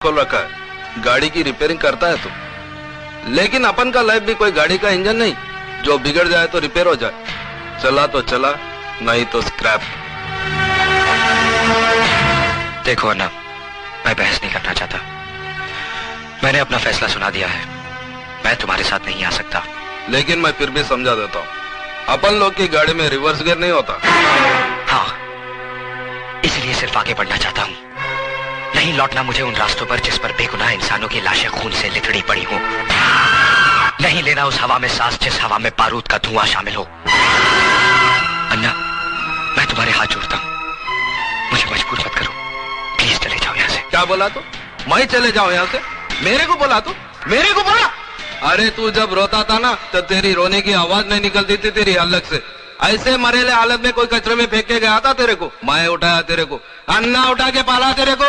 खोल रखा है, गाड़ी की रिपेयरिंग करता है तू। लेकिन अपन का लाइफ भी कोई गाड़ी का इंजन नहीं, जो बिगड़ जाए तो रिपेयर हो जाए। चला तो चला, नहीं तो स्क्रैप। देखो अन्ना, मैं बहस नहीं करना चाहता। मैंने अपना फैसला सुना दिया है। मैं तुम्हारे साथ नहीं आ सकता। लेकिन मैं फिर भी समझा देता हूँ, अपन लोग की गाड़ी में रिवर्स गियर नहीं होता। हाँ, इसलिए सिर्फ आगे बढ़ना चाहता हूँ, नहीं लौटना मुझे उन रास्तों पर जिस पर बेगुनाह इंसानों की लाशें खून से लिथड़ी पड़ी हो। नहीं लेना उस हवा में सांस जिस हवा में बारूद का धुआं शामिल हो। अन्ना, मैं तुम्हारे हाथ जोड़ता हूँ, मुझे मजबूर मत करो। प्लीज चले जाओ यहाँ से। क्या बोला तू? मैं चले जाऊं यहाँ से? मेरे को बोला तू? मेरे को बोला? अरे तू जब रोता था ना, तो तेरी रोने की आवाज नहीं निकलती थी तेरी हलक से। ऐसे मरेले हालत में कोई कचरे में फेंक के गया था तेरे को? मैं उठाया तेरे को, अन्ना उठा के पाला तेरे को।